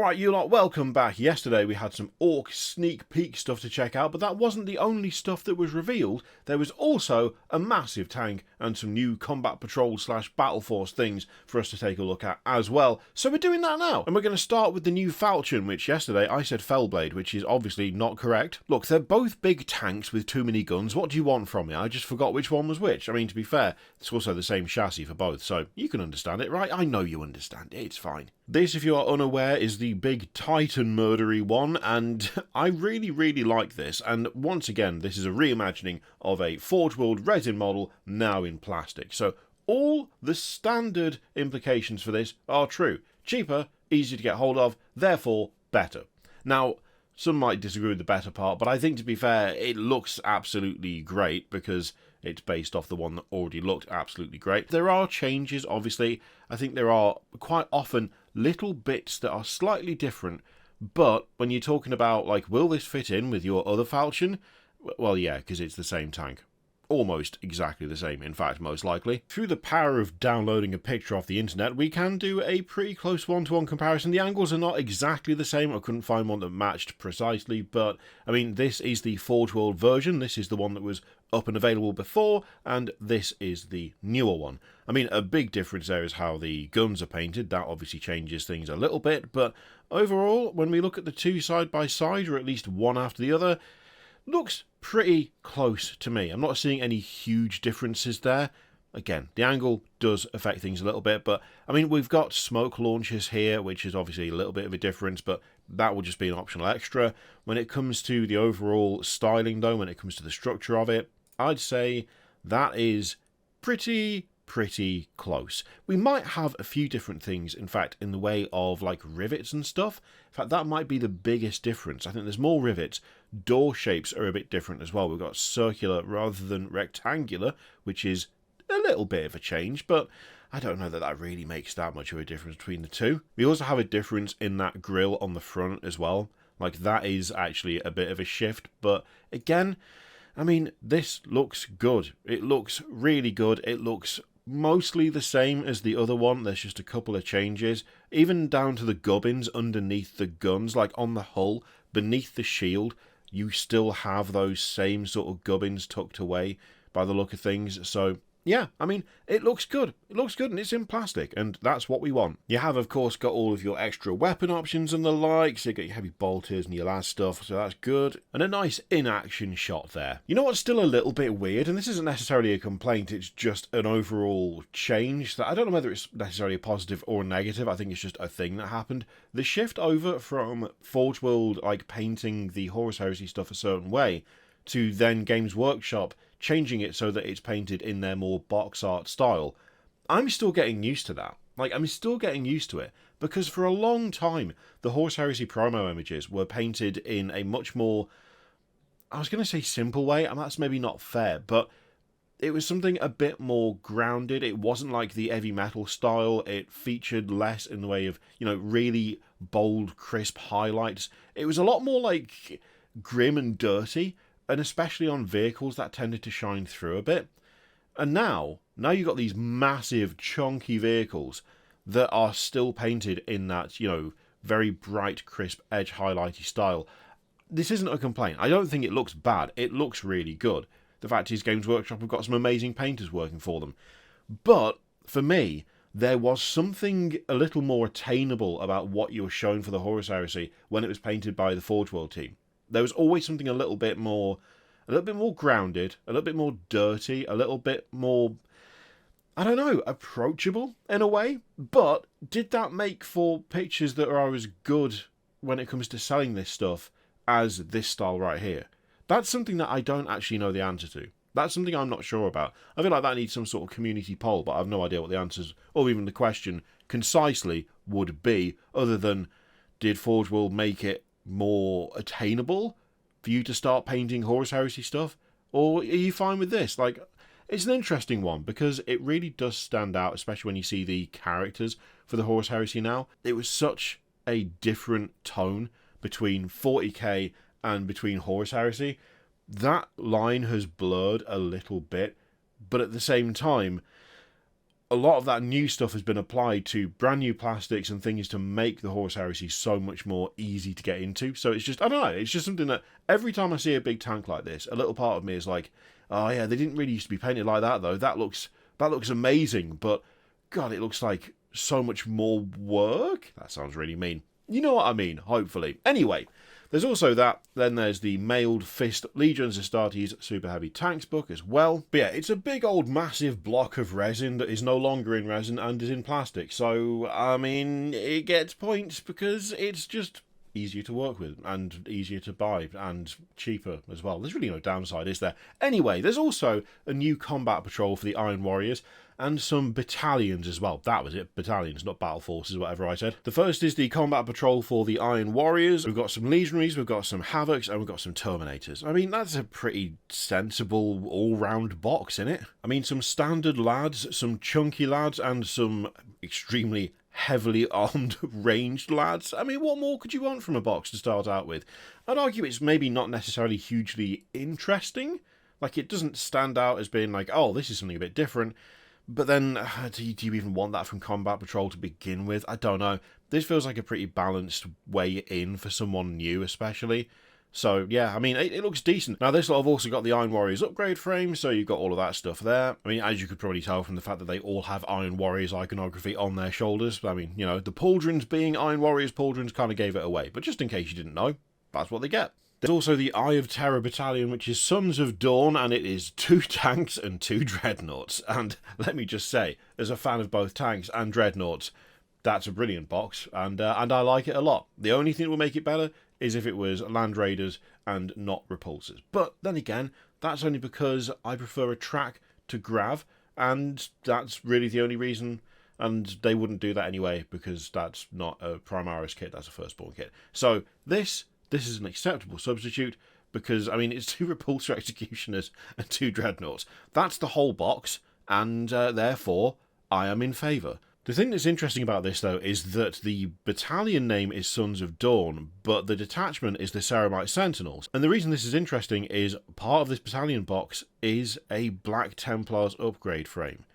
Alright, you lot, welcome back. Yesterday we had some Orc sneak peek stuff to check out, but that wasn't the only stuff that was revealed. There was also a massive tank and some new combat patrol / battle force things for us to take a look at as well. So we're doing that now, and we're going to start with the new Falchion, which yesterday I said Fellblade, which is obviously not correct. Look, they're both big tanks with too many guns. What do you want from me? I just forgot which one was which. I mean, to be fair, it's also the same chassis for both, so you can understand it, right? I know you understand it, it's fine. This, if you are unaware, is the big Titan murdery one, and I really like this. And once again, this is a reimagining of a Forge World resin model now in plastic. So all the standard implications for this are true. Cheaper, easy to get hold of, therefore better. Now, some might disagree with the better part, but I think, to be fair, it looks absolutely great because it's based off the one that already looked absolutely great. There are changes, obviously. I think there are quite often little bits that are slightly different, but when you're talking about, like, will this fit in with your other Falchion? Well, yeah, because it's the same tank. Almost exactly the same, in fact, most likely. Through the power of downloading a picture off the internet, we can do a pretty close one-to-one comparison. The angles are not exactly the same. I couldn't find one that matched precisely, but, I mean, this is the Forge World version. This is the one that was up and available before, and this is the newer one. I mean, a big difference there is how the guns are painted. That obviously changes things a little bit, but overall, when we look at the two side by side, or at least one after the other, looks pretty close to me. I'm not seeing any huge differences there. Again, the angle does affect things a little bit, but I mean, we've got smoke launchers here, which is obviously a little bit of a difference, but that will just be an optional extra. When it comes to the overall styling, though, when it comes to the structure of it, I'd say that is pretty close. We might have a few different things, in fact, in the way of, like, rivets and stuff. In fact, that might be the biggest difference. I think there's more rivets. Door shapes are a bit different as well. We've got circular rather than rectangular, which is a little bit of a change, but I don't know that that really makes that much of a difference between the two. We also have a difference in that grille on the front as well. Like, that is actually a bit of a shift, but again, I mean, this looks good. It looks really good. It looks mostly the same as the other one. There's just a couple of changes, even down to the gubbins underneath the guns, like on the hull, beneath the shield, you still have those same sort of gubbins tucked away by the look of things. So yeah, I mean, it looks good. It looks good, and it's in plastic, and that's what we want. You have, of course, got all of your extra weapon options and the like, so you got your heavy bolters and your las stuff, so that's good. And a nice in-action shot there. You know what's still a little bit weird, and this isn't necessarily a complaint, it's just an overall change that I don't know whether it's necessarily a positive or a negative. I think it's just a thing that happened. The shift over from Forge World, like, painting the Horus Heresy stuff a certain way, to then Games Workshop changing it so that it's painted in their more box art style. I'm still getting used to that. Like, I'm still getting used to it, because for a long time, the Horus Heresy promo images were painted in a much more, I was going to say simple way, and that's maybe not fair, but it was something a bit more grounded. It wasn't like the heavy metal style. It featured less in the way of, you know, really bold, crisp highlights. It was a lot more, like, grim and dirty, and especially on vehicles that tended to shine through a bit. And now you've got these massive, chunky vehicles that are still painted in that, you know, very bright, crisp, edge highlighty style. This isn't a complaint. I don't think it looks bad. It looks really good. The fact is, Games Workshop have got some amazing painters working for them. But, for me, there was something a little more attainable about what you were showing for the Horus Heresy when it was painted by the Forge World team. There was always something a little bit more grounded, a little bit more dirty, a little bit more, I don't know, approachable in a way. But did that make for pictures that are as good when it comes to selling this stuff as this style right here? That's something that I don't actually know the answer to. That's something I'm not sure about. I feel like that needs some sort of community poll, but I have no idea what the answers, or even the question, concisely would be, other than, did Forge World make it more attainable for you to start painting Horus Heresy stuff? Or are you fine with this? Like, it's an interesting one, because it really does stand out, especially when you see the characters for the Horus Heresy now. It was such a different tone between 40k and between Horus Heresy. That line has blurred a little bit, but at the same time, a lot of that new stuff has been applied to brand new plastics and things to make the Horus Heresy so much more easy to get into. So it's just, I don't know, it's just something that every time I see a big tank like this, a little part of me is like, oh yeah, they didn't really used to be painted like that though. That looks amazing, but God, it looks like so much more work. That sounds really mean. You know what I mean, hopefully. Anyway, there's also that. Then there's the Mailed Fist Legions Astartes Super Heavy Tanks book as well. But yeah, it's a big old massive block of resin that is no longer in resin and is in plastic. So, I mean, it gets points because it's just easier to work with and easier to buy and cheaper as well. There's really no downside, is there? Anyway, there's also a new combat patrol for the Iron Warriors and some battalions as well. That was it, battalions, not battle forces, whatever I said. The first is the combat patrol for the Iron Warriors. We've got some Legionaries, we've got some Havocs, and we've got some Terminators. I mean, that's a pretty sensible all-round box, isn't it? I mean, some standard lads, some chunky lads, and some extremely heavily armed ranged lads. I mean, what more could you want from a box to start out with? I'd argue it's maybe not necessarily hugely interesting. Like, it doesn't stand out as being like, oh, this is something a bit different. But then, do you even want that from Combat Patrol to begin with? I don't know. This feels like a pretty balanced way in for someone new, especially. So, yeah, I mean, it looks decent. Now, this lot have also got the Iron Warriors upgrade frame, so you've got all of that stuff there. I mean, as you could probably tell from the fact that they all have Iron Warriors iconography on their shoulders. I mean, you know, the pauldrons being Iron Warriors pauldrons kind of gave it away. But just in case you didn't know, that's what they get. There's also the Eye of Terror Battalion, which is Sons of Dorn, and it is 2 tanks and 2 dreadnoughts. And let me just say, as a fan of both tanks and dreadnoughts, that's a brilliant box, and I like it a lot. The only thing that will make it better is if it was Land Raiders and not Repulsors. But then again, that's only because I prefer a track to Grav, and that's really the only reason. And they wouldn't do that anyway, because that's not a Primaris kit, that's a Firstborn kit. So this is an acceptable substitute, because, I mean, it's 2 Repulsor Executioners and 2 Dreadnoughts. That's the whole box, and therefore, I am in favour. The thing that's interesting about this, though, is that the battalion name is Sons of Dorn, but the detachment is the Ceramite Sentinels. And the reason this is interesting is part of this battalion box is a Black Templars upgrade frame.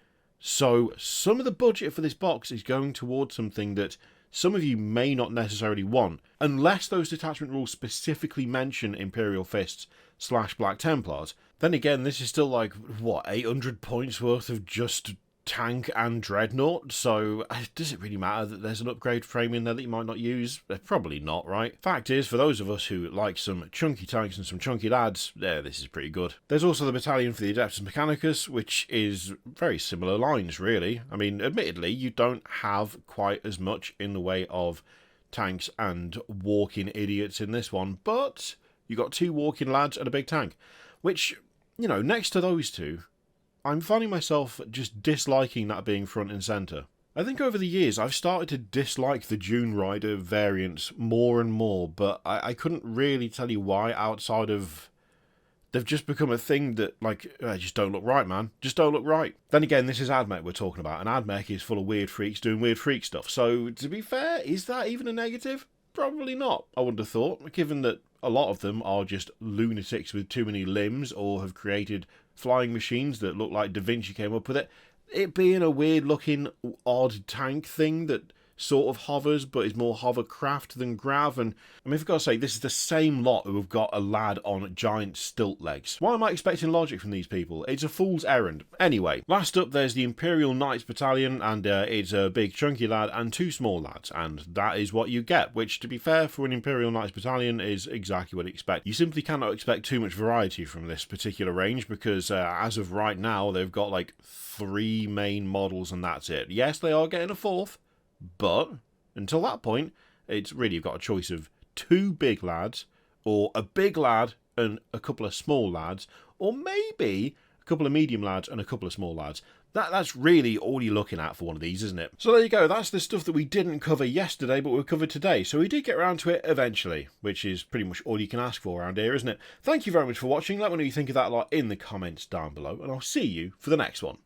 So some of the budget for this box is going towards something that some of you may not necessarily want, unless those detachment rules specifically mention Imperial Fists / Black Templars. Then again, this is still like, what, 800 points worth of just tank and dreadnought, so does it really matter that there's an upgrade frame in there that you might not use? Probably not, right? Fact is, for those of us who like some chunky tanks and some chunky lads, this is pretty good. There's also the battalion for the Adeptus Mechanicus, which is very similar lines, really. I mean, admittedly, you don't have quite as much in the way of tanks and walking idiots in this one, but you got 2 walking lads and a big tank, which, you know, next to those two, I'm finding myself just disliking that being front and centre. I think over the years I've started to dislike the Dune Rider variants more and more, but I couldn't really tell you why outside of they've just become a thing that, like, just don't look right, man. Just don't look right. Then again, this is AdMech we're talking about, and AdMech is full of weird freaks doing weird freak stuff. So, to be fair, is that even a negative? Probably not, I wouldn't have thought, given that a lot of them are just lunatics with too many limbs or have created flying machines that look like Da Vinci came up with it. It being a weird looking odd tank thing that sort of hovers but is more hovercraft than grav, and I mean, for God's sake, this is the same lot who have got a lad on giant stilt legs. Why am I expecting logic from these people? It's a fool's errand. Anyway, last up there's the Imperial Knights Battalion, and it's a big chunky lad and 2 small lads, and that is what you get, which, to be fair, for an Imperial Knights Battalion is exactly what you expect. You simply cannot expect too much variety from this particular range, because as of right now they've got like 3 main models and that's it. Yes, they are getting a 4th, but until that point, it's really, you've got a choice of 2 big lads, or a big lad and a couple of small lads, or maybe a couple of medium lads and a couple of small lads. That's really all you're looking at for one of these, isn't it? So there you go, that's the stuff that we didn't cover yesterday, but we covered today. So we did get around to it eventually, which is pretty much all you can ask for around here, isn't it? Thank you very much for watching. Let me know what you think of that lot in the comments down below, and I'll see you for the next one.